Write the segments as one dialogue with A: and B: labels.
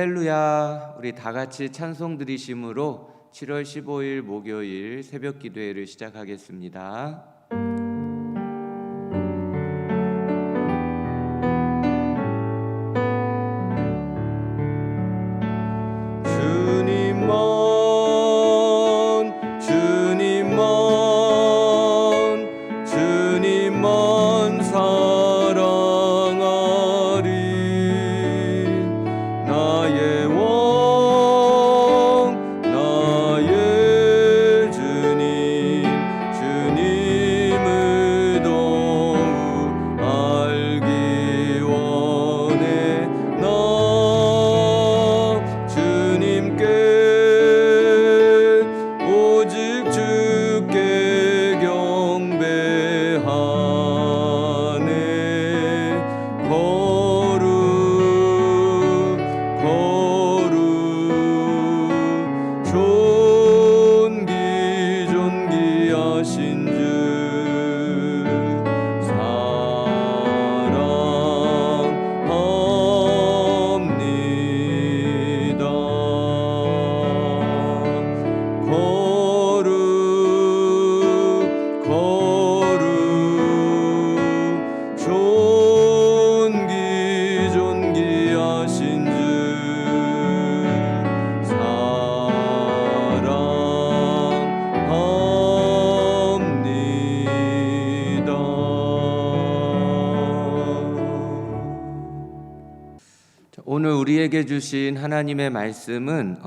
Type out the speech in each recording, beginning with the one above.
A: 할렐루야. 우리 다 같이 찬송 드리심으로 7월 15일 목요일 새벽 기도회를 시작하겠습니다. 오늘 우리에게 주신 하나님의 말씀은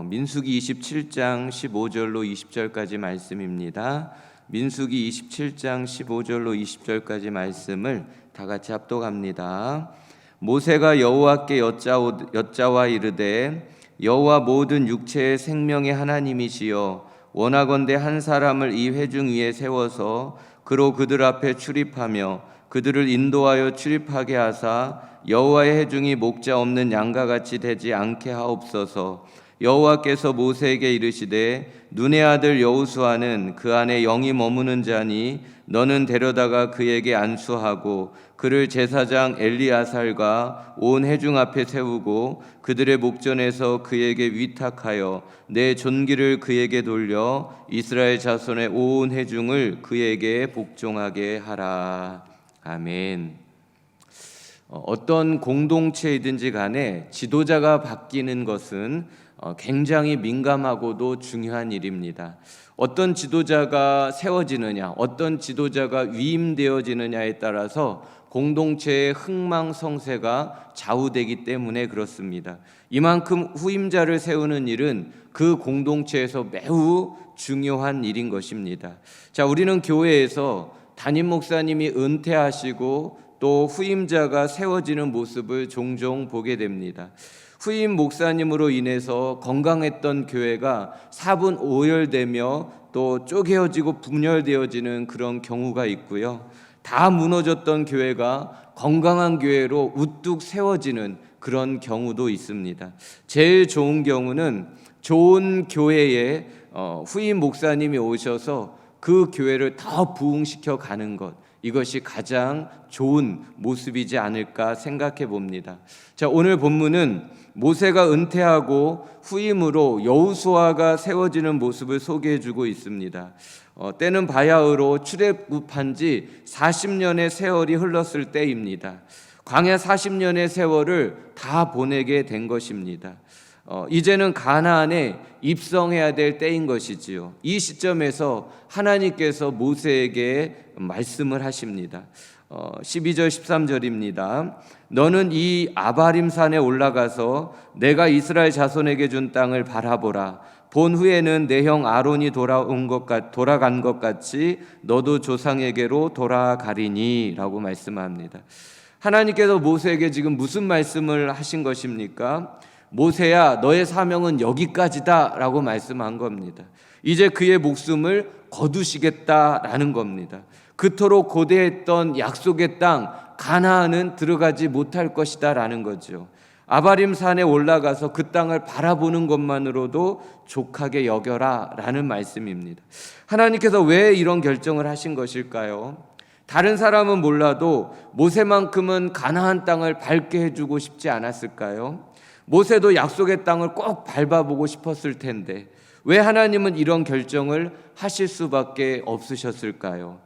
A: 민수기 27장 15절로 20절까지 말씀입니다. 민수기 27장 15절로 20절까지 말씀을 다 같이 합독합니다. 모세가 여호와께 여짜와 이르되 여호와 모든 육체의 생명의 하나님이시여 원하건대 한 사람을 이 회중 위에 세워서 그로 그들 앞에 출입하며 그들을 인도하여 출입하게 하사 여호와의 회중이 목자 없는 양과 같이 되지 않게 하옵소서. 여호와께서 모세에게 이르시되 눈의 아들 여호수아는 그 안에 영이 머무는 자니 너는 데려다가 그에게 안수하고 그를 제사장 엘리아살과 온 회중 앞에 세우고 그들의 목전에서 그에게 위탁하여 내 존귀를 그에게 돌려 이스라엘 자손의 온 회중을 그에게 복종하게 하라. 아멘. 어떤 공동체이든지 간에 지도자가 바뀌는 것은 굉장히 민감하고도 중요한 일입니다. 어떤 지도자가 세워지느냐, 어떤 지도자가 위임되어지느냐에 따라서 공동체의 흥망성쇠가 좌우되기 때문에 그렇습니다. 이만큼 후임자를 세우는 일은 그 공동체에서 매우 중요한 일인 것입니다. 자, 우리는 교회에서 담임 목사님이 은퇴하시고 또 후임자가 세워지는 모습을 종종 보게 됩니다. 후임 목사님으로 인해서 건강했던 교회가 사분오열되며 또 쪼개어지고 분열되어지는 그런 경우가 있고요. 다 무너졌던 교회가 건강한 교회로 우뚝 세워지는 그런 경우도 있습니다. 제일 좋은 경우는 좋은 교회에 후임 목사님이 오셔서 그 교회를 더 부흥시켜 가는 것, 이것이 가장 좋은 모습이지 않을까 생각해 봅니다. 자, 오늘 본문은 모세가 은퇴하고 후임으로 여호수아가 세워지는 모습을 소개해 주고 있습니다. 때는 바야흐로 출애굽한 지 40년의 세월이 흘렀을 때입니다. 광야 40년의 세월을 다 보내게 된 것입니다. 이제는 가나안에 입성해야 될 때인 것이지요. 이 시점에서 하나님께서 모세에게 말씀을 하십니다. 12절 13절입니다. 너는 이 아바림 산에 올라가서 내가 이스라엘 자손에게 준 땅을 바라보라. 본 후에는 내 형 아론이 돌아간 것 같이 너도 조상에게로 돌아가리니 라고 말씀합니다. 하나님께서 모세에게 지금 무슨 말씀을 하신 것입니까? 모세야, 너의 사명은 여기까지다 라고 말씀한 겁니다. 이제 그의 목숨을 거두시겠다라는 겁니다. 그토록 고대했던 약속의 땅 가나안은 들어가지 못할 것이다 라는 거죠. 아바림 산에 올라가서 그 땅을 바라보는 것만으로도 족하게 여겨라 라는 말씀입니다. 하나님께서 왜 이런 결정을 하신 것일까요? 다른 사람은 몰라도 모세만큼은 가나안 땅을 밟게 해주고 싶지 않았을까요? 모세도 약속의 땅을 꼭 밟아보고 싶었을 텐데 왜 하나님은 이런 결정을 하실 수밖에 없으셨을까요?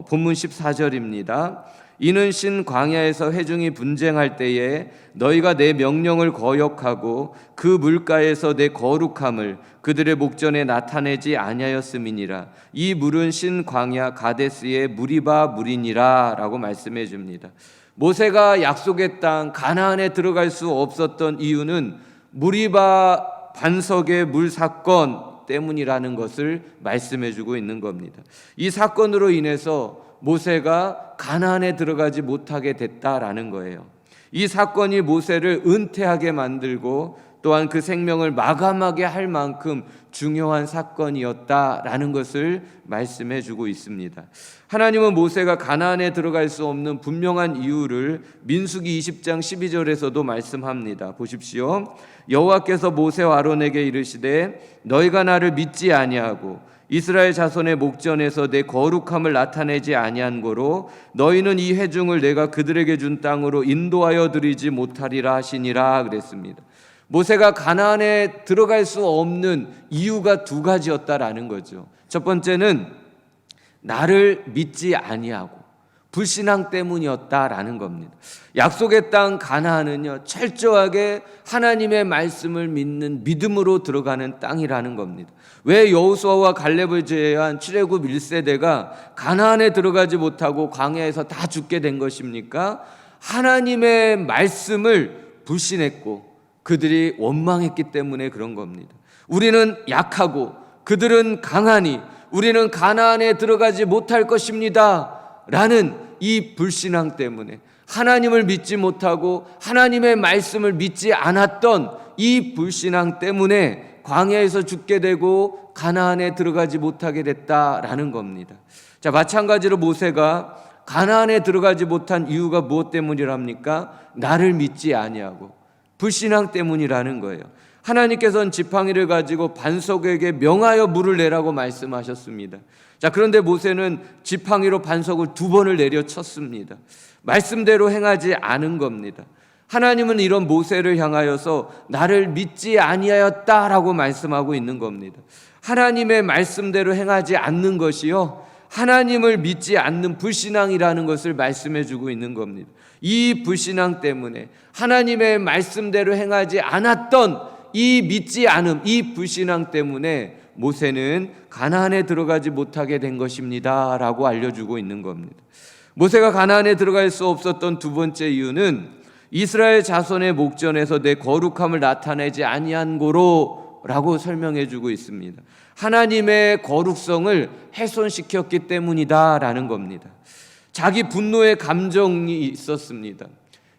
A: 본문 14절입니다. 이는 신 광야에서 회중이 분쟁할 때에 너희가 내 명령을 거역하고 그 물가에서 내 거룩함을 그들의 목전에 나타내지 아니하였음이니라. 이 물은 신 광야 가데스의 무리바 물이니라 라고 말씀해 줍니다. 모세가 약속의 땅 가나안에 들어갈 수 없었던 이유는 무리바 반석의 물 사건 때문이라는 것을 말씀해 주고 있는 겁니다. 이 사건으로 인해서 모세가 가나안에 들어가지 못하게 됐다라는 거예요. 이 사건이 모세를 은퇴하게 만들고 또한 그 생명을 마감하게 할 만큼 중요한 사건이었다라는 것을 말씀해 주고 있습니다. 하나님은 모세가 가나안에 들어갈 수 없는 분명한 이유를 민수기 20장 12절에서도 말씀합니다. 보십시오. 여호와께서 모세와 아론에게 이르시되 너희가 나를 믿지 아니하고 이스라엘 자손의 목전에서 내 거룩함을 나타내지 아니한 고로 너희는 이 회중을 내가 그들에게 준 땅으로 인도하여 드리지 못하리라 하시니라 그랬습니다. 모세가 가나안에 들어갈 수 없는 이유가 두 가지였다라는 거죠. 첫 번째는 나를 믿지 아니하고 불신앙 때문이었다라는 겁니다. 약속의 땅 가나안은요, 철저하게 하나님의 말씀을 믿는 믿음으로 들어가는 땅이라는 겁니다. 왜 여호수아와 갈렙을 제외한 출애굽 1세대가 가나안에 들어가지 못하고 광야에서 다 죽게 된 것입니까? 하나님의 말씀을 불신했고 그들이 원망했기 때문에 그런 겁니다. 우리는 약하고 그들은 강하니 우리는 가나안에 들어가지 못할 것입니다 라는 이 불신앙 때문에 하나님을 믿지 못하고 하나님의 말씀을 믿지 않았던 이 불신앙 때문에 광야에서 죽게 되고 가나안에 들어가지 못하게 됐다라는 겁니다. 자, 마찬가지로 모세가 가나안에 들어가지 못한 이유가 무엇 때문이랍니까? 나를 믿지 아니하고 불신앙 때문이라는 거예요. 하나님께서는 지팡이를 가지고 반석에게 명하여 물을 내라고 말씀하셨습니다. 자, 그런데 모세는 지팡이로 반석을 2번을 내려쳤습니다. 말씀대로 행하지 않은 겁니다. 하나님은 이런 모세를 향하여서 나를 믿지 아니하였다라고 말씀하고 있는 겁니다. 하나님의 말씀대로 행하지 않는 것이요, 하나님을 믿지 않는 불신앙이라는 것을 말씀해 주고 있는 겁니다. 이 불신앙 때문에 하나님의 말씀대로 행하지 않았던 이 믿지 않음, 이 불신앙 때문에 모세는 가나안에 들어가지 못하게 된 것입니다 라고 알려주고 있는 겁니다. 모세가 가나안에 들어갈 수 없었던 두 번째 이유는 이스라엘 자손의 목전에서 내 거룩함을 나타내지 아니한 고로 라고 설명해 주고 있습니다. 하나님의 거룩성을 훼손시켰기 때문이다 라는 겁니다. 자기 분노의 감정이 있었습니다.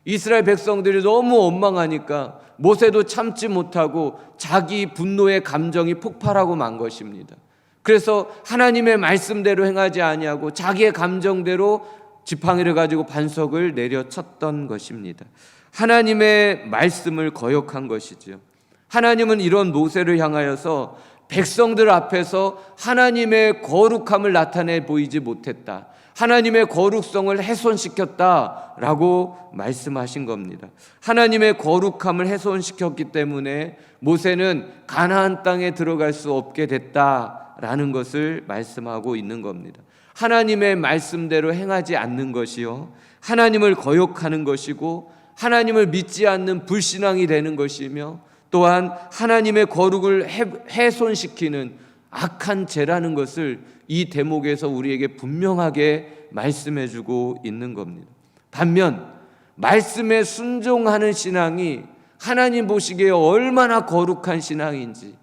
A: 이스라엘 백성들이 너무 원망하니까 모세도 참지 못하고 자기 분노의 감정이 폭발하고 만 것입니다. 그래서 하나님의 말씀대로 행하지 아니하고 자기의 감정대로 지팡이를 가지고 반석을 내려쳤던 것입니다. 하나님의 말씀을 거역한 것이죠. 하나님은 이런 모세를 향하여서 백성들 앞에서 하나님의 거룩함을 나타내 보이지 못했다, 하나님의 거룩성을 훼손시켰다라고 말씀하신 겁니다. 하나님의 거룩함을 훼손시켰기 때문에 모세는 가나안 땅에 들어갈 수 없게 됐다라는 것을 말씀하고 있는 겁니다. 하나님의 말씀대로 행하지 않는 것이요, 하나님을 거역하는 것이고 하나님을 믿지 않는 불신앙이 되는 것이며 또한 하나님의 거룩을 훼손시키는 악한 죄라는 것을 이 대목에서 우리에게 분명하게 말씀해 주고 있는 겁니다. 반면 말씀에 순종하는 신앙이 하나님 보시기에 얼마나 거룩한 신앙인지,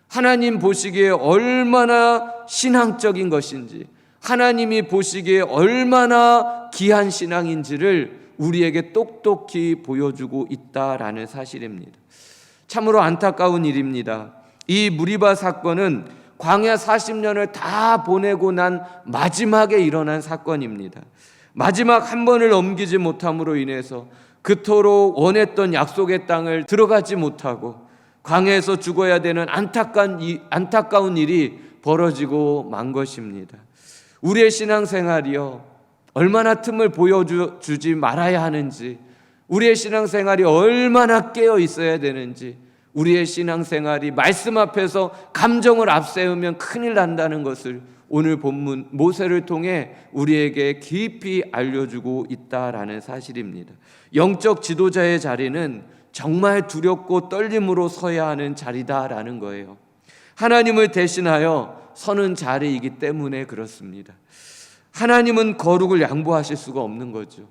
A: 하나님 보시기에 얼마나 신앙적인 것인지, 하나님이 보시기에 얼마나 귀한 신앙인지를 우리에게 똑똑히 보여주고 있다라는 사실입니다. 참으로 안타까운 일입니다. 이 무리바 사건은 광야 40년을 다 보내고 난 마지막에 일어난 사건입니다. 마지막 한 번을 넘기지 못함으로 인해서 그토록 원했던 약속의 땅을 들어가지 못하고 광야에서 죽어야 되는 안타까운 일이 벌어지고 만 것입니다. 우리의 신앙생활이요, 얼마나 틈을 보여주지 말아야 하는지, 우리의 신앙생활이 얼마나 깨어 있어야 되는지, 우리의 신앙생활이 말씀 앞에서 감정을 앞세우면 큰일 난다는 것을 오늘 본문 모세를 통해 우리에게 깊이 알려주고 있다라는 사실입니다. 영적 지도자의 자리는 정말 두렵고 떨림으로 서야 하는 자리다라는 거예요. 하나님을 대신하여 서는 자리이기 때문에 그렇습니다. 하나님은 거룩을 양보하실 수가 없는 거죠.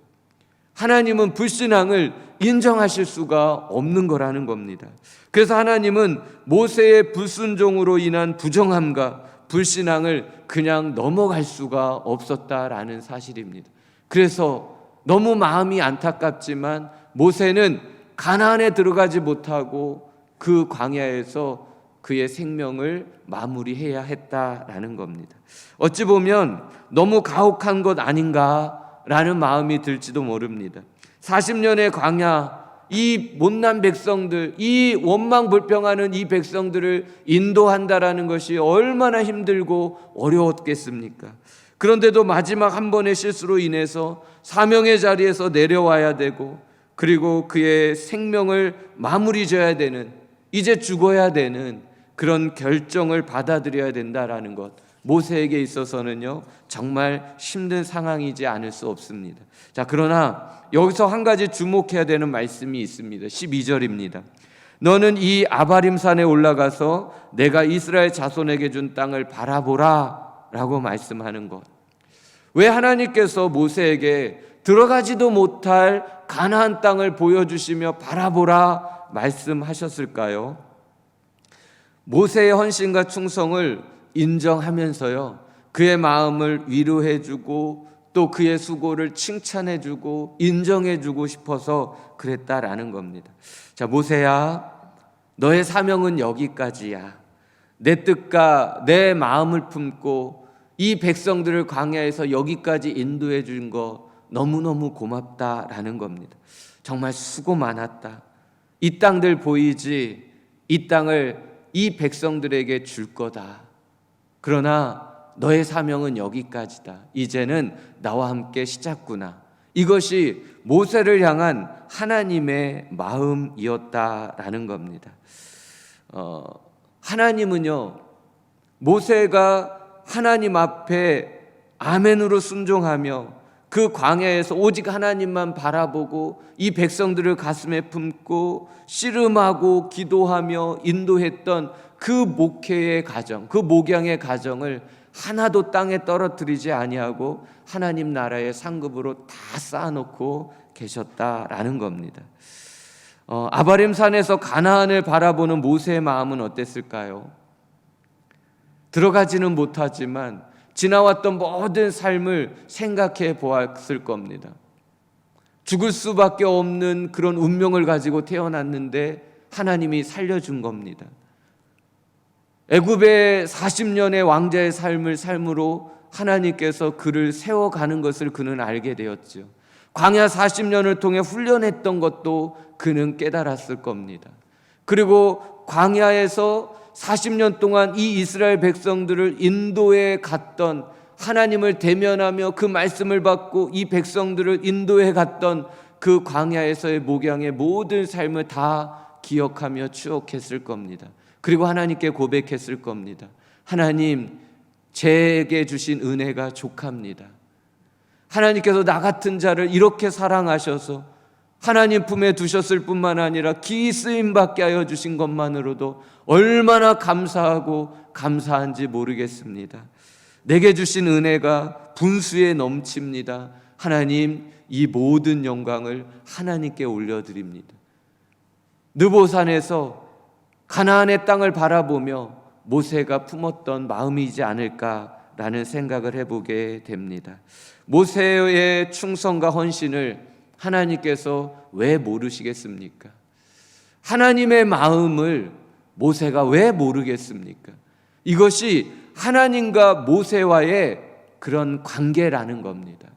A: 하나님은 불신앙을 인정하실 수가 없는 거라는 겁니다. 그래서 하나님은 모세의 불순종으로 인한 부정함과 불신앙을 그냥 넘어갈 수가 없었다라는 사실입니다. 그래서 너무 마음이 안타깝지만 모세는 가나안에 들어가지 못하고 그 광야에서 그의 생명을 마무리해야 했다라는 겁니다. 어찌 보면 너무 가혹한 것 아닌가라는 마음이 들지도 모릅니다. 40년의 광야, 이 못난 백성들, 이 원망불평하는 이 백성들을 인도한다라는 것이 얼마나 힘들고 어려웠겠습니까? 그런데도 마지막 한 번의 실수로 인해서 사명의 자리에서 내려와야 되고, 그리고 그의 생명을 마무리 져야 되는, 이제 죽어야 되는 그런 결정을 받아들여야 된다라는 것, 모세에게 있어서는요 정말 힘든 상황이지 않을 수 없습니다. 자, 그러나 여기서 한 가지 주목해야 되는 말씀이 있습니다. 12절입니다. 너는 이 아바림 산에 올라가서 내가 이스라엘 자손에게 준 땅을 바라보라 라고 말씀하는 것. 왜 하나님께서 모세에게 들어가지도 못할 가나안 땅을 보여주시며 바라보라 말씀하셨을까요? 모세의 헌신과 충성을 인정하면서요 그의 마음을 위로해주고 또 그의 수고를 칭찬해주고 인정해주고 싶어서 그랬다라는 겁니다. 자, 모세야, 너의 사명은 여기까지야. 내 뜻과 내 마음을 품고 이 백성들을 광야에서 여기까지 인도해 준 거 너무너무 고맙다라는 겁니다. 정말 수고 많았다. 이 땅들 보이지? 이 땅을 이 백성들에게 줄 거다. 그러나 너의 사명은 여기까지다. 이제는 나와 함께 시작구나. 이것이 모세를 향한 하나님의 마음이었다라는 겁니다. 하나님은요 모세가 하나님 앞에 아멘으로 순종하며 그 광야에서 오직 하나님만 바라보고 이 백성들을 가슴에 품고 씨름하고 기도하며 인도했던 그 목회의 가정, 그 목양의 가정을 하나도 땅에 떨어뜨리지 아니하고 하나님 나라의 상급으로 다 쌓아놓고 계셨다라는 겁니다. 아바림 산에서 가나안을 바라보는 모세의 마음은 어땠을까요? 들어가지는 못하지만 지나왔던 모든 삶을 생각해 보았을 겁니다. 죽을 수밖에 없는 그런 운명을 가지고 태어났는데 하나님이 살려준 겁니다. 애굽의 40년의 왕자의 삶을 삶으로 하나님께서 그를 세워가는 것을 그는 알게 되었죠. 광야 40년을 통해 훈련했던 것도 그는 깨달았을 겁니다. 그리고 광야에서 40년 동안 이 이스라엘 백성들을 인도해 갔던, 하나님을 대면하며 그 말씀을 받고 이 백성들을 인도해 갔던 그 광야에서의 목양의 모든 삶을 다 기억하며 추억했을 겁니다. 그리고 하나님께 고백했을 겁니다. 하나님, 제게 주신 은혜가 족합니다. 하나님께서 나 같은 자를 이렇게 사랑하셔서 하나님 품에 두셨을 뿐만 아니라 기이 쓰임 받게 하여 주신 것만으로도 얼마나 감사하고 감사한지 모르겠습니다. 내게 주신 은혜가 분수에 넘칩니다. 하나님, 이 모든 영광을 하나님께 올려드립니다. 느보산에서 가나안의 땅을 바라보며 모세가 품었던 마음이지 않을까라는 생각을 해보게 됩니다. 모세의 충성과 헌신을 하나님께서 왜 모르시겠습니까? 하나님의 마음을 모세가 왜 모르겠습니까? 이것이 하나님과 모세와의 그런 관계라는 겁니다.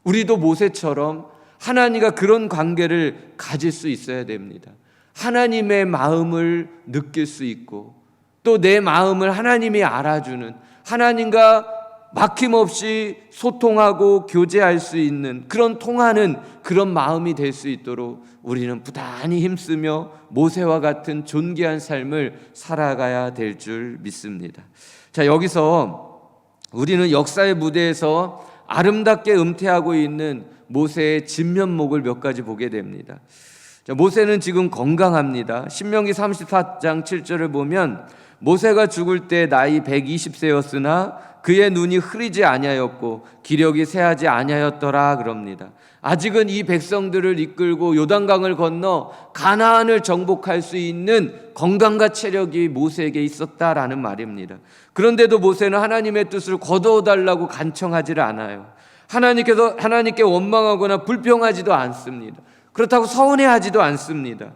A: 우리도 모세처럼 하나님과 그런 관계를 가질 수 있어야 됩니다. 하나님의 마음을 느낄 수 있고 또 내 마음을 하나님이 알아주는, 하나님과 막힘없이 소통하고 교제할 수 있는 그런 통하는 그런 마음이 될 수 있도록 우리는 부단히 힘쓰며 모세와 같은 존귀한 삶을 살아가야 될 줄 믿습니다. 자, 여기서 우리는 역사의 무대에서 아름답게 음태하고 있는 모세의 진면목을 몇 가지 보게 됩니다. 자, 모세는 지금 건강합니다. 신명기 34장 7절을 보면 모세가 죽을 때 나이 120세였으나 그의 눈이 흐리지 아니하였고 기력이 쇠하지 아니하였더라 그럽니다. 아직은 이 백성들을 이끌고 요단강을 건너 가나안을 정복할 수 있는 건강과 체력이 모세에게 있었다라는 말입니다. 그런데도 모세는 하나님의 뜻을 거두어달라고 간청하지를 않아요. 하나님께 원망하거나 불평하지도 않습니다. 그렇다고 서운해하지도 않습니다.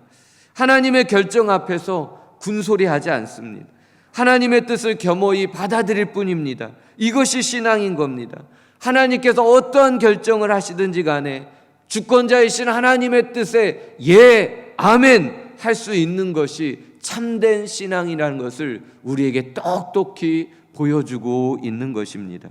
A: 하나님의 결정 앞에서 군소리하지 않습니다. 하나님의 뜻을 겸허히 받아들일 뿐입니다. 이것이 신앙인 겁니다. 하나님께서 어떠한 결정을 하시든지 간에 주권자이신 하나님의 뜻에 예, 아멘 할 수 있는 것이 참된 신앙이라는 것을 우리에게 똑똑히 보여주고 있는 것입니다.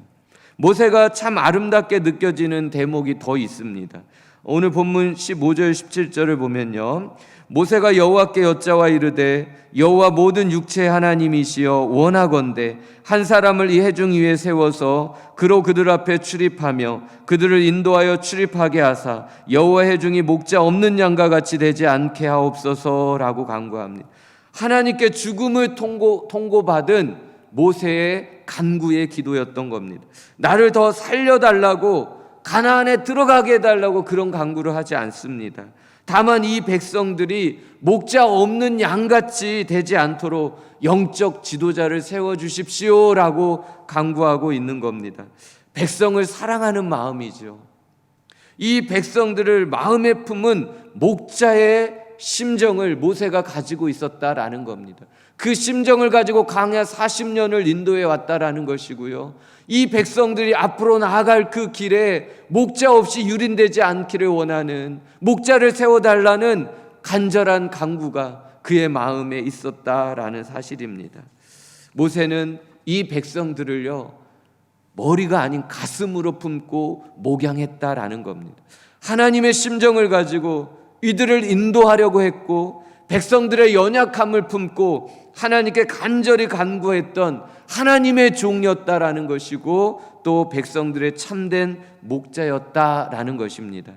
A: 모세가 참 아름답게 느껴지는 대목이 더 있습니다. 오늘 본문 15절 17절을 보면요, 모세가 여호와께 여짜와 이르되 여호와 모든 육체의 하나님이시여 원하건대 한 사람을 이 회중 위에 세워서 그로 그들 앞에 출입하며 그들을 인도하여 출입하게 하사 여호와 회중이 목자 없는 양과 같이 되지 않게 하옵소서라고 간구합니다. 하나님께 죽음을 통고받은 모세의 간구의 기도였던 겁니다. 나를 더 살려달라고, 가나안에 들어가게 해달라고 그런 간구를 하지 않습니다. 다만 이 백성들이 목자 없는 양같이 되지 않도록 영적 지도자를 세워주십시오라고 간구하고 있는 겁니다. 백성을 사랑하는 마음이죠. 이 백성들을 마음에 품은 목자의 심정을 모세가 가지고 있었다라는 겁니다. 그 심정을 가지고 광야 40년을 인도해 왔다라는 것이고요, 이 백성들이 앞으로 나아갈 그 길에 목자 없이 유린되지 않기를 원하는, 목자를 세워달라는 간절한 간구가 그의 마음에 있었다라는 사실입니다. 모세는 이 백성들을요, 머리가 아닌 가슴으로 품고 목양했다라는 겁니다. 하나님의 심정을 가지고 이들을 인도하려고 했고, 백성들의 연약함을 품고 하나님께 간절히 간구했던 하나님의 종이었다라는 것이고, 또 백성들의 참된 목자였다라는 것입니다.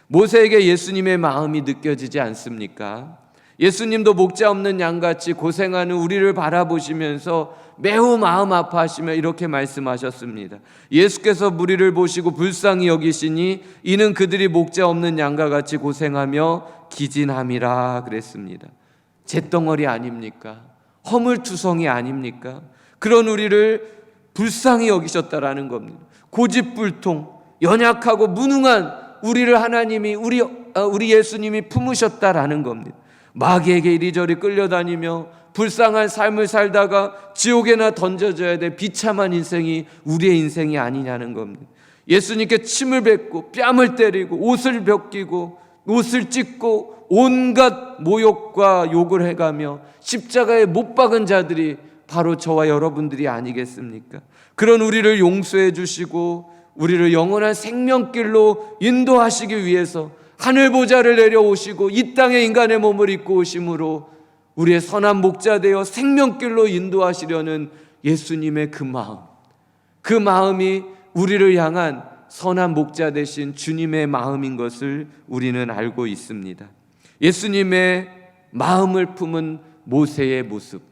A: 모세에게 예수님의 마음이 느껴지지 않습니까? 예수님도 목자 없는 양같이 고생하는 우리를 바라보시면서 매우 마음 아파하시며 이렇게 말씀하셨습니다. 예수께서 무리를 보시고 불쌍히 여기시니 이는 그들이 목자 없는 양과 같이 고생하며 기진함이라 그랬습니다. 잿덩어리 아닙니까? 허물투성이 아닙니까? 그런 우리를 불쌍히 여기셨다라는 겁니다. 고집불통, 연약하고 무능한 우리를 하나님이 우리 예수님이 품으셨다라는 겁니다. 마귀에게 이리저리 끌려다니며 불쌍한 삶을 살다가 지옥에나 던져져야 될 비참한 인생이 우리의 인생이 아니냐는 겁니다. 예수님께 침을 뱉고 뺨을 때리고 옷을 벗기고 옷을 찢고 온갖 모욕과 욕을 해가며 십자가에 못 박은 자들이 바로 저와 여러분들이 아니겠습니까? 그런 우리를 용서해 주시고 우리를 영원한 생명길로 인도하시기 위해서 하늘 보좌를 내려오시고 이 땅에 인간의 몸을 입고 오심으로 우리의 선한 목자 되어 생명길로 인도하시려는 예수님의 그 마음이 우리를 향한 선한 목자 되신 주님의 마음인 것을 우리는 알고 있습니다. 예수님의 마음을 품은 모세의 모습,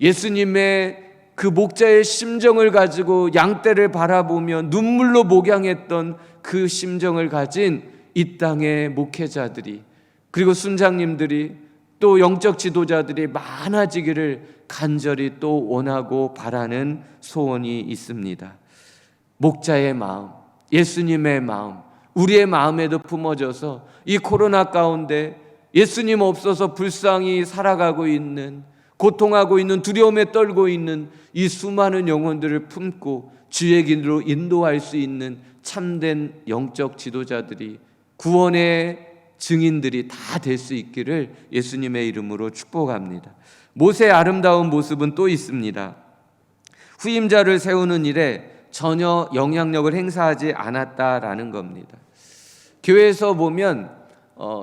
A: 예수님의 그 목자의 심정을 가지고 양떼를 바라보며 눈물로 목양했던 그 심정을 가진 이 땅의 목회자들이, 그리고 순장님들이, 또 영적 지도자들이 많아지기를 간절히 또 원하고 바라는 소원이 있습니다. 목자의 마음, 예수님의 마음, 우리의 마음에도 품어져서 이 코로나 가운데 예수님 없어서 불쌍히 살아가고 있는, 고통하고 있는, 두려움에 떨고 있는 이 수많은 영혼들을 품고 주의 길로 인도할 수 있는 참된 영적 지도자들이, 구원의 증인들이 다 될 수 있기를 예수님의 이름으로 축복합니다. 모세의 아름다운 모습은 또 있습니다. 후임자를 세우는 일에 전혀 영향력을 행사하지 않았다라는 겁니다. 교회에서 보면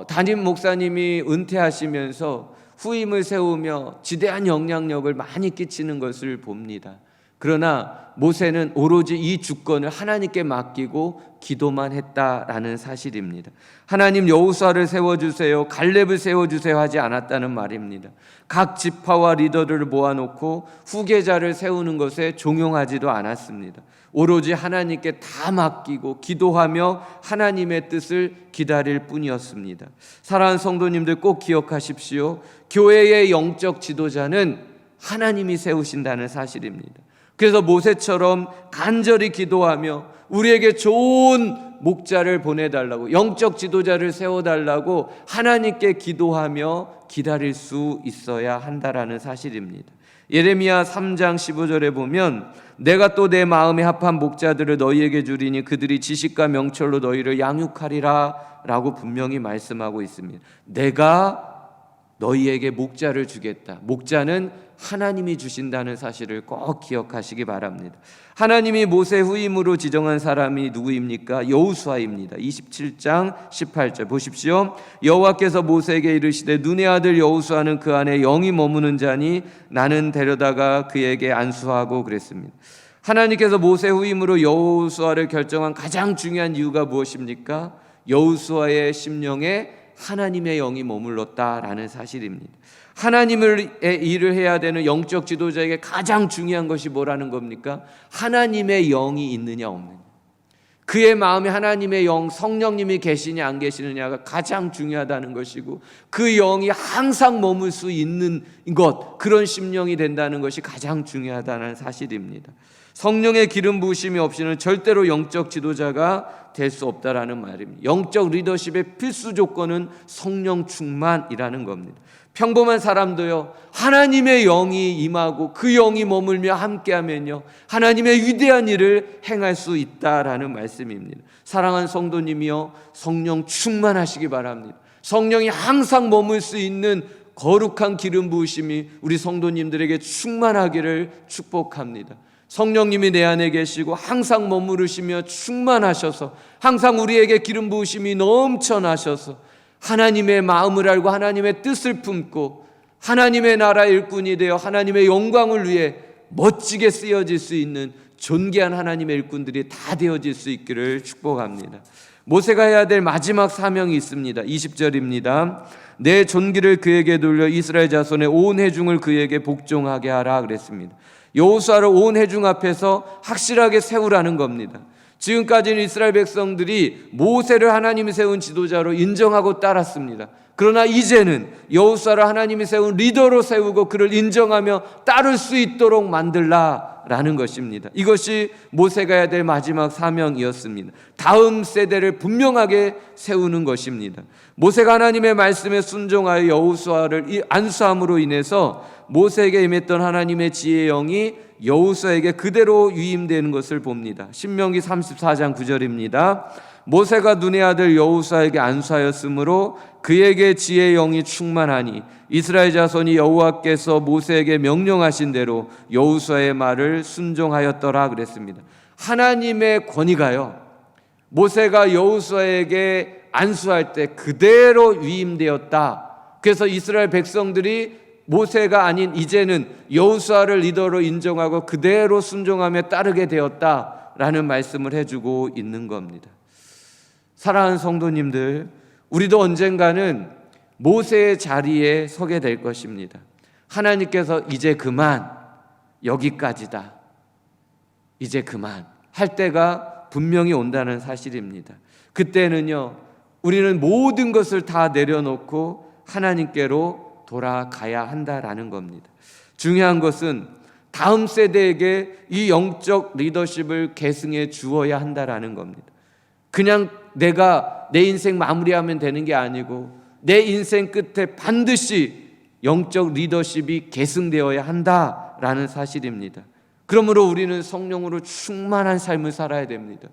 A: 담임 목사님이 은퇴하시면서 후임을 세우며 지대한 영향력을 많이 끼치는 것을 봅니다. 그러나 모세는 오로지 이 주권을 하나님께 맡기고 기도만 했다라는 사실입니다. 하나님 여호수아를 세워주세요, 갈렙을 세워주세요 하지 않았다는 말입니다. 각 지파와 리더를 모아놓고 후계자를 세우는 것에 종용하지도 않았습니다. 오로지 하나님께 다 맡기고 기도하며 하나님의 뜻을 기다릴 뿐이었습니다. 사랑하는 성도님들 꼭 기억하십시오. 교회의 영적 지도자는 하나님이 세우신다는 사실입니다. 그래서 모세처럼 간절히 기도하며 우리에게 좋은 목자를 보내달라고, 영적 지도자를 세워달라고 하나님께 기도하며 기다릴 수 있어야 한다라는 사실입니다. 예레미야 3장 15절에 보면 내가 또 내 마음에 합한 목자들을 너희에게 주리니 그들이 지식과 명철로 너희를 양육하리라 라고 분명히 말씀하고 있습니다. 내가 너희에게 목자를 주겠다. 목자는 하나님이 주신다는 사실을 꼭 기억하시기 바랍니다. 하나님이 모세 후임으로 지정한 사람이 누구입니까? 여호수아입니다. 27장 18절 보십시오. 여호와께서 모세에게 이르시되 눈의 아들 여호수아는 그 안에 영이 머무는 자니 나는 데려다가 그에게 안수하고 그랬습니다. 하나님께서 모세 후임으로 여호수아를 결정한 가장 중요한 이유가 무엇입니까? 여호수아의 심령에 하나님의 영이 머물렀다라는 사실입니다. 하나님의 일을 해야 되는 영적 지도자에게 가장 중요한 것이 뭐라는 겁니까? 하나님의 영이 있느냐 없느냐. 그의 마음에 하나님의 영, 성령님이 계시냐 안 계시느냐가 가장 중요하다는 것이고, 그 영이 항상 머물 수 있는 것, 그런 심령이 된다는 것이 가장 중요하다는 사실입니다. 성령의 기름 부으심이 없이는 절대로 영적 지도자가 될 수 없다라는 말입니다. 영적 리더십의 필수 조건은 성령 충만이라는 겁니다. 평범한 사람도요, 하나님의 영이 임하고 그 영이 머물며 함께하면요, 하나님의 위대한 일을 행할 수 있다라는 말씀입니다. 사랑하는 성도님이요, 성령 충만하시기 바랍니다. 성령이 항상 머물 수 있는 거룩한 기름 부으심이 우리 성도님들에게 충만하기를 축복합니다. 성령님이 내 안에 계시고 항상 머무르시며 충만하셔서 항상 우리에게 기름 부으심이 넘쳐나셔서 하나님의 마음을 알고 하나님의 뜻을 품고 하나님의 나라 일꾼이 되어 하나님의 영광을 위해 멋지게 쓰여질 수 있는 존귀한 하나님의 일꾼들이 다 되어질 수 있기를 축복합니다. 모세가 해야 될 마지막 사명이 있습니다. 20절입니다. 내 존귀를 그에게 돌려 이스라엘 자손의 온 회중을 그에게 복종하게 하라 그랬습니다. 여호수아를 온 회중 앞에서 확실하게 세우라는 겁니다. 지금까지는 이스라엘 백성들이 모세를 하나님이 세운 지도자로 인정하고 따랐습니다. 그러나 이제는 여호수아를 하나님이 세운 리더로 세우고 그를 인정하며 따를 수 있도록 만들라라는 것입니다. 이것이 모세가 해야 될 마지막 사명이었습니다. 다음 세대를 분명하게 세우는 것입니다. 모세가 하나님의 말씀에 순종하여 여호수아를 안수함으로 인해서 모세에게 임했던 하나님의 지혜의 영이 여호수아에게 그대로 위임되는 것을 봅니다. 신명기 34장 9절입니다. 모세가 눈의 아들 여호수아에게 안수하였으므로 그에게 지혜의 영이 충만하니 이스라엘 자손이 여호와께서 모세에게 명령하신 대로 여호수아의 말을 순종하였더라 그랬습니다. 하나님의 권위가요, 모세가 여호수아에게 안수할 때 그대로 위임되었다. 그래서 이스라엘 백성들이 모세가 아닌 이제는 여호수아를 리더로 인정하고 그대로 순종하며 따르게 되었다라는 말씀을 해주고 있는 겁니다. 사랑하는 성도님들, 우리도 언젠가는 모세의 자리에 서게 될 것입니다. 하나님께서 이제 그만, 여기까지다, 이제 그만 할 때가 분명히 온다는 사실입니다. 그때는요, 우리는 모든 것을 다 내려놓고 하나님께로 돌아가야 한다라는 겁니다. 중요한 것은 다음 세대에게 이 영적 리더십을 계승해 주어야 한다라는 겁니다. 그냥 내가 내 인생 마무리하면 되는 게 아니고 내 인생 끝에 반드시 영적 리더십이 계승되어야 한다라는 사실입니다. 그러므로 우리는 성령으로 충만한 삶을 살아야 됩니다.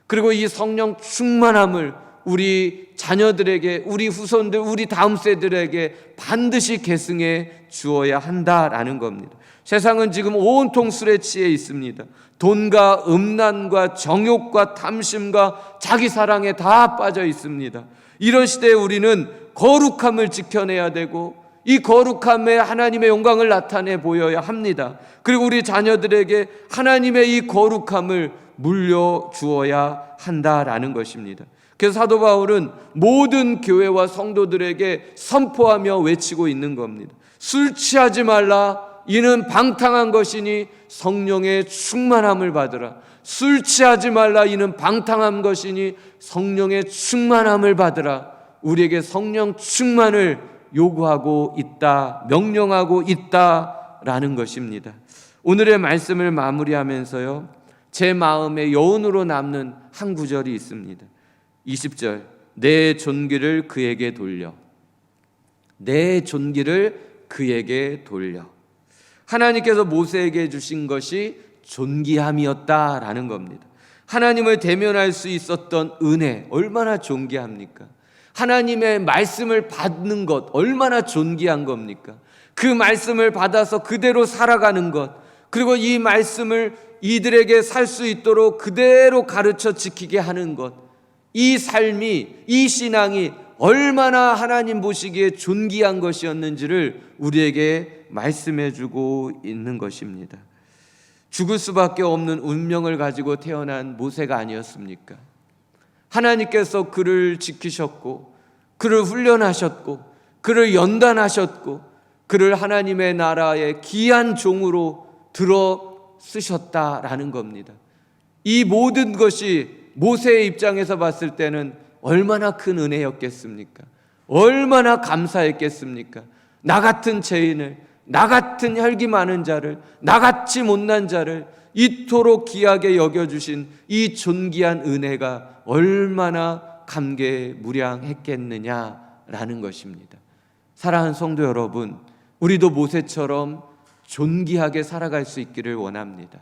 A: 그리고 이 성령 충만함을 우리 자녀들에게, 우리 후손들, 우리 다음 세대들에게 반드시 계승해 주어야 한다라는 겁니다. 세상은 지금 온통 술에 취해 있습니다. 돈과 음란과 정욕과 탐심과 자기 사랑에 다 빠져 있습니다. 이런 시대에 우리는 거룩함을 지켜내야 되고 이 거룩함에 하나님의 영광을 나타내 보여야 합니다. 그리고 우리 자녀들에게 하나님의 이 거룩함을 물려주어야 한다라는 것입니다. 그래서 사도 바울은 모든 교회와 성도들에게 선포하며 외치고 있는 겁니다. 술 취하지 말라. 이는 방탕한 것이니 성령의 충만함을 받으라. 술 취하지 말라. 이는 방탕한 것이니 성령의 충만함을 받으라. 우리에게 성령 충만을 요구하고 있다, 명령하고 있다라는 것입니다. 오늘의 말씀을 마무리하면서요, 제 마음에 여운으로 남는 한 구절이 있습니다. 20절, 내 존귀를 그에게 돌려. 내 존귀를 그에게 돌려. 하나님께서 모세에게 주신 것이 존귀함이었다라는 겁니다. 하나님을 대면할 수 있었던 은혜, 얼마나 존귀합니까? 하나님의 말씀을 받는 것, 얼마나 존귀한 겁니까? 그 말씀을 받아서 그대로 살아가는 것, 그리고 이 말씀을 이들에게 살 수 있도록 그대로 가르쳐 지키게 하는 것, 이 삶이, 이 신앙이 얼마나 하나님 보시기에 존귀한 것이었는지를 우리에게 말씀해 주고 있는 것입니다. 죽을 수밖에 없는 운명을 가지고 태어난 모세가 아니었습니까? 하나님께서 그를 지키셨고, 그를 훈련하셨고, 그를 연단하셨고, 그를 하나님의 나라의 귀한 종으로 들어 쓰셨다라는 겁니다. 이 모든 것이 모세의 입장에서 봤을 때는 얼마나 큰 은혜였겠습니까? 얼마나 감사했겠습니까? 나 같은 죄인을, 나 같은 혈기 많은 자를, 나같이 못난 자를 이토록 귀하게 여겨주신 이 존귀한 은혜가 얼마나 감개무량했겠느냐라는 것입니다. 사랑하는 성도 여러분, 우리도 모세처럼 존귀하게 살아갈 수 있기를 원합니다.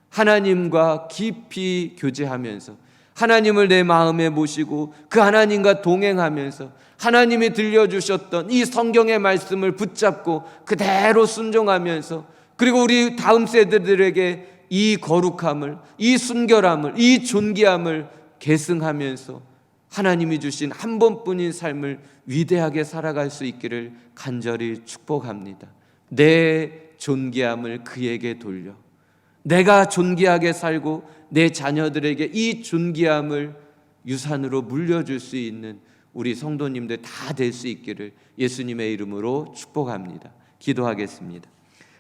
A: 하나님과 깊이 교제하면서 하나님을 내 마음에 모시고 그 하나님과 동행하면서 하나님이 들려주셨던 이 성경의 말씀을 붙잡고 그대로 순종하면서, 그리고 우리 다음 세대들에게 이 거룩함을, 이 순결함을, 이 존귀함을 계승하면서 하나님이 주신 한 번뿐인 삶을 위대하게 살아갈 수 있기를 간절히 축복합니다. 내 존귀함을 그에게 돌려 내가 존귀하게 살고 내 자녀들에게 이 존귀함을 유산으로 물려줄 수 있는 우리 성도님들 다 될 수 있기를 예수님의 이름으로 축복합니다. 기도하겠습니다.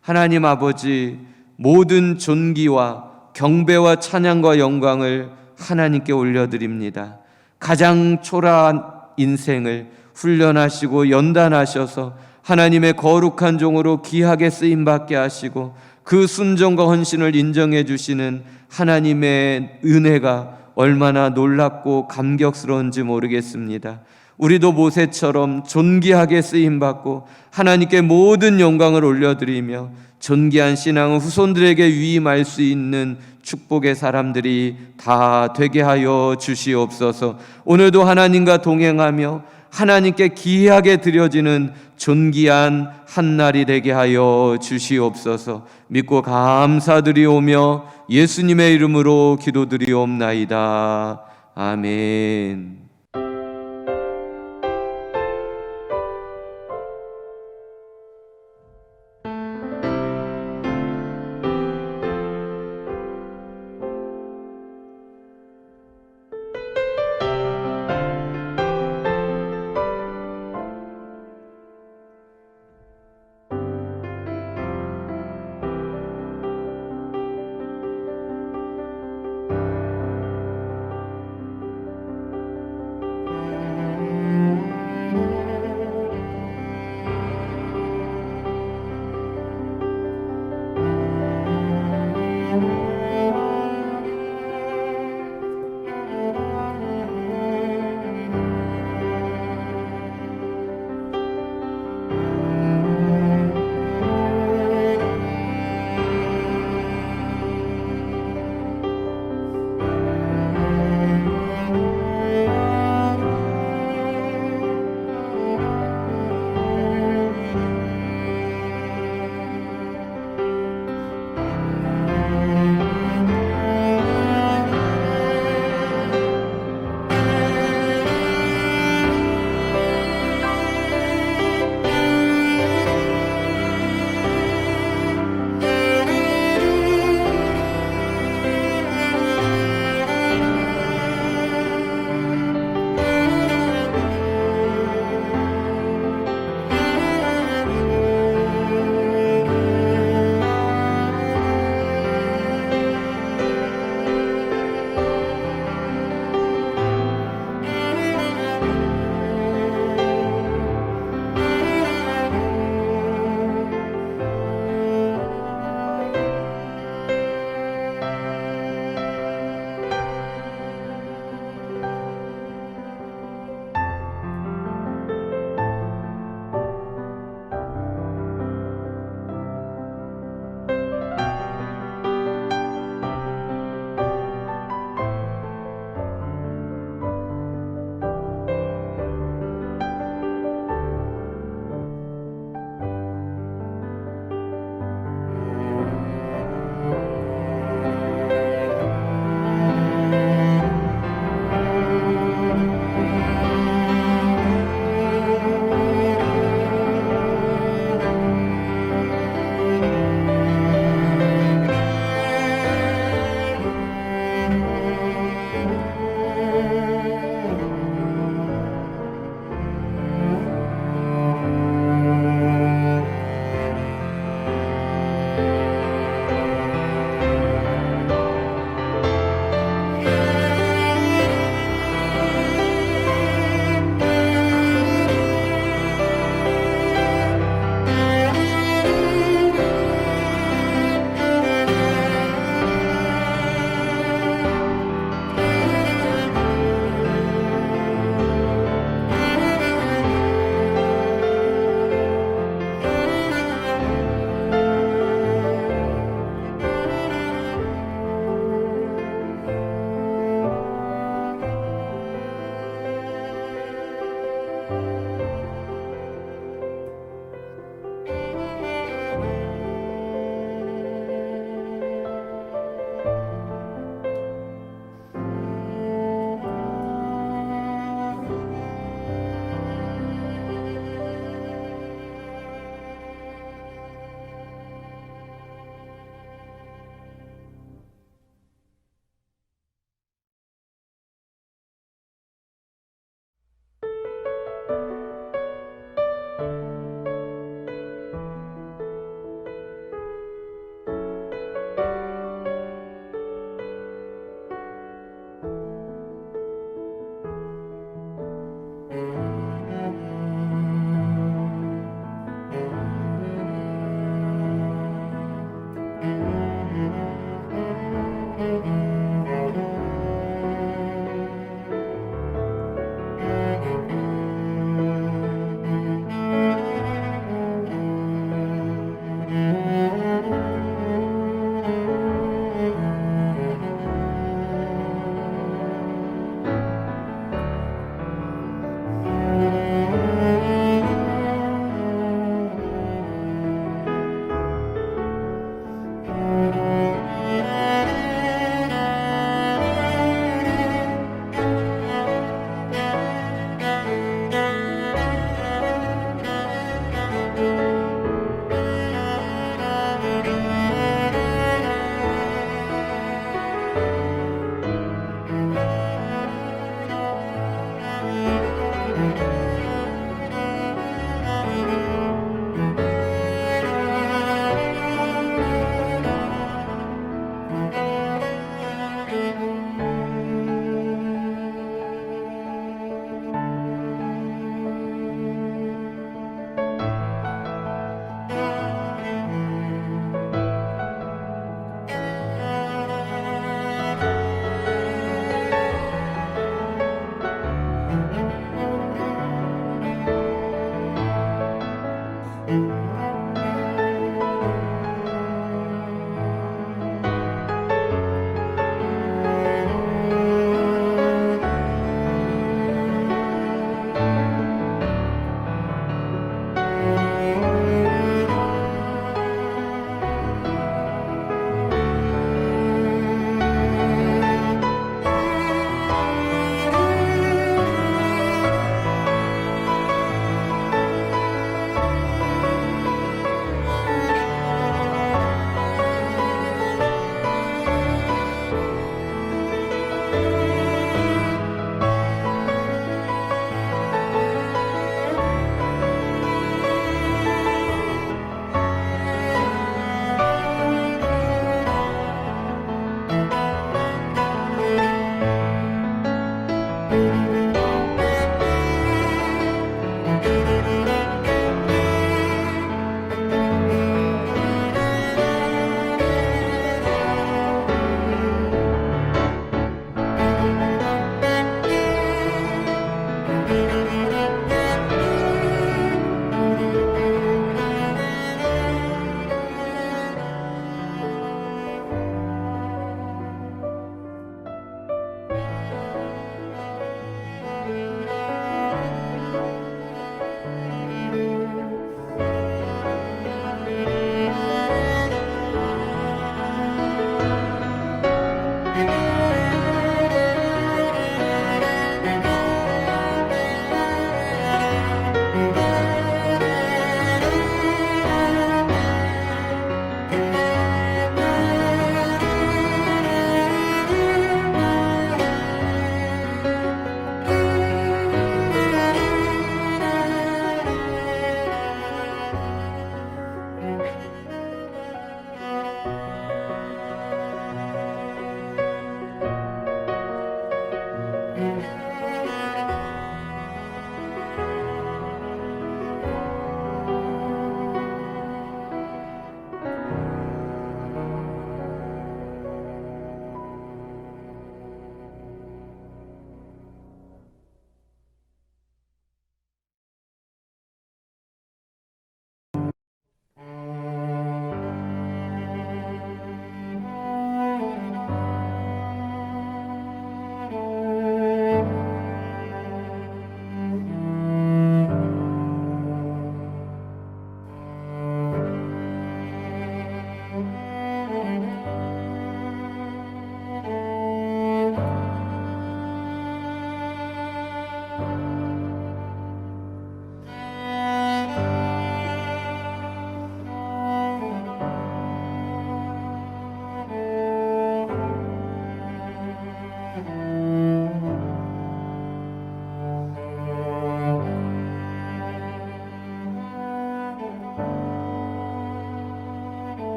A: 하나님 아버지, 모든 존귀와 경배와 찬양과 영광을 하나님께 올려드립니다. 가장 초라한 인생을 훈련하시고 연단하셔서 하나님의 거룩한 종으로 귀하게 쓰임받게 하시고 그 순종과 헌신을 인정해 주시는 하나님의 은혜가 얼마나 놀랍고 감격스러운지 모르겠습니다. 우리도 모세처럼 존귀하게 쓰임받고 하나님께 모든 영광을 올려드리며 존귀한 신앙을 후손들에게 위임할 수 있는 축복의 사람들이 다 되게 하여 주시옵소서. 오늘도 하나님과 동행하며 하나님께 귀하게 드려지는 존귀한 한날이 되게 하여 주시옵소서. 믿고 감사드리오며 예수님의 이름으로 기도드리옵나이다. 아멘. 네.